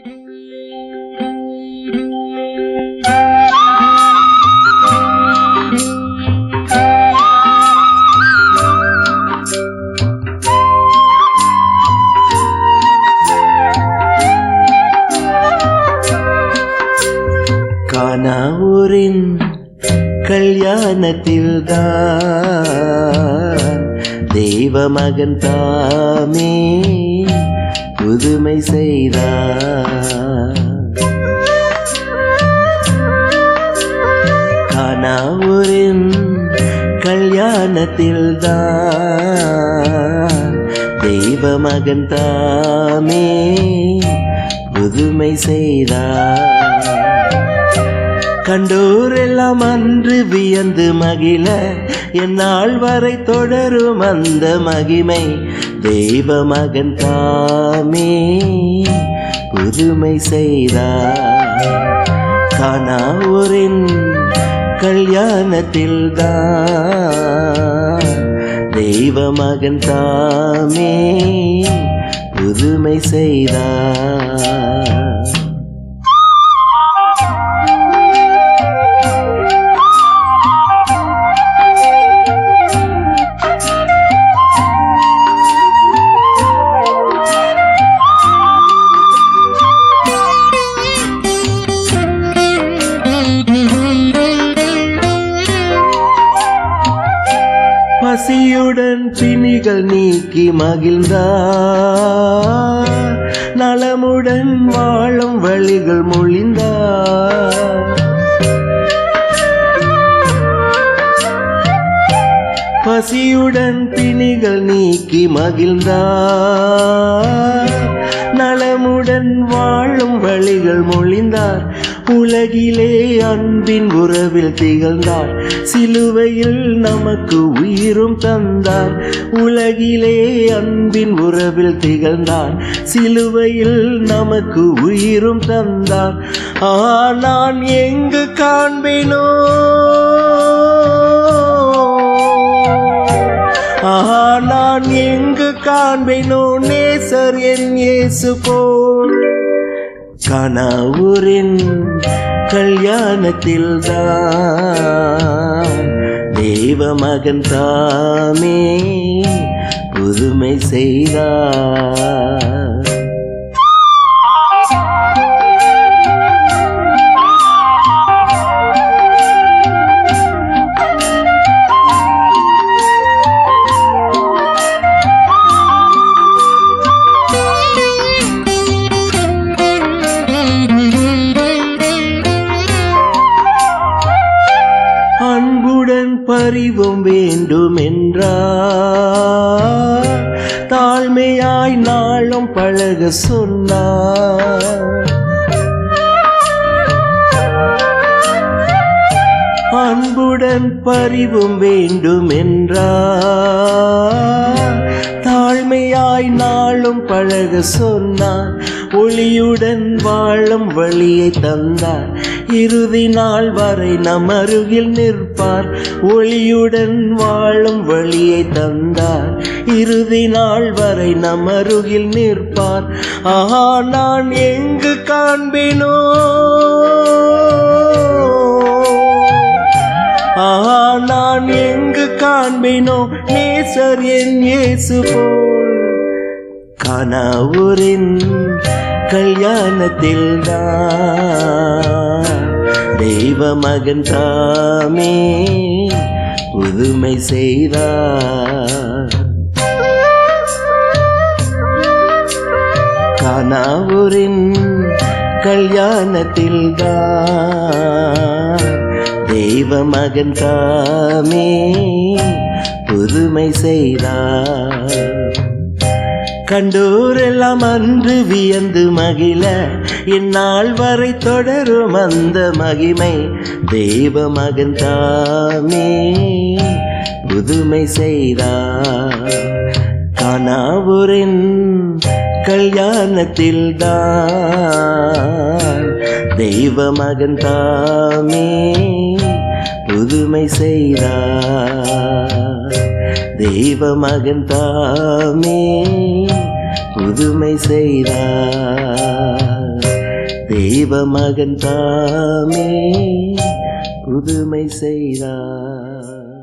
கானாவூரின் கல்யாணத்தில்தான் தெய்வ மகன் தாமே புதுமை செய்தார். கானாவூரின் கல்யாணத்தில்தான் தெய்வ மகன் தாமே புதுமை செய்தார். கண்டோரெல்லாம் அன்று வியந்து மகிழ எந்நாள் வரை தொடரும் அந்த மகிமை தெய்வ மகன் தாமே புதுமை செய்தார். கானாவூரின் கல்யாணத்தில்தான் தெய்வ மகன் தாமே புதுமை செய்தார். பசியுடன் பிணிகள் நீக்கி மகிழ்ந்தார், நலமுடன் வாழும் வழிகள் மொழிந்தார். பசியுடன் பிணிகள் நீக்கி மகிழ்ந்தார், நலமுடன் வாழும் வழிகள் மொழிந்தார். உலகிலே அன்பின் உறவில் திகழ்ந்தார், சிலுவையில் நமக்கு உயிரும் தந்தார். உலகிலே அன்பின் உறவில் திகழ்ந்தார், சிலுவையில் நமக்கு உயிரும் தந்தார். நான் எங்கு காண்பேனோ, நான் எங்கு காண்பேனோ நேசர் என் இயேசு போல். கானாவூரின் கல்யாணத்தில்தான் தெய்வ மகன் தாமே புதுமை செய்தார். அன்புடன் பரிவும் வேண்டும் என்றார், தாழ்மையாய் நாளும் பழக சொன்னார். அன்புடன் பரிவும் வேண்டும் என்றார், தாழ்மையாய் நாளும் பழக சொன்னார். ஒளியுடன் வாழும் வழியை தந்தார், இறுதி நாள் வரை நம் அருகில் நிற்பார். ஒளியுடன் வாழும் வழியை தந்தார், இறுதி நாள் வரை நம் அருகில் நிற்பார். நான் எங்கு காண்பேனோ, நான் எங்கு காண்பேனோ நேசர் என் இயேசு போல். கானாவூரின் கல்யாணத்தில்தான் தெய்வ மகன் தாமே புதுமை செய்தார். கானாவூரின் கல்யாணத்தில்தான் தெய்வ மகன் தாமே புதுமை செய்தார். கண்டோரெல்லாம் அன்று வியந்து மகிழ இந்நாள் வரை தொடரும் அந்த மகிமை தெய்வ மகன் தாமே புதுமை செய்தார். கானாவூரின் கல்யாணத்தில்தான் தெய்வ மகன் தாமே புதுமை செய்தார். தெய்வ மகன் தாமே புதுமை செய்தார். தெய்வ மகன் தாமே புதுமை செய்தார்.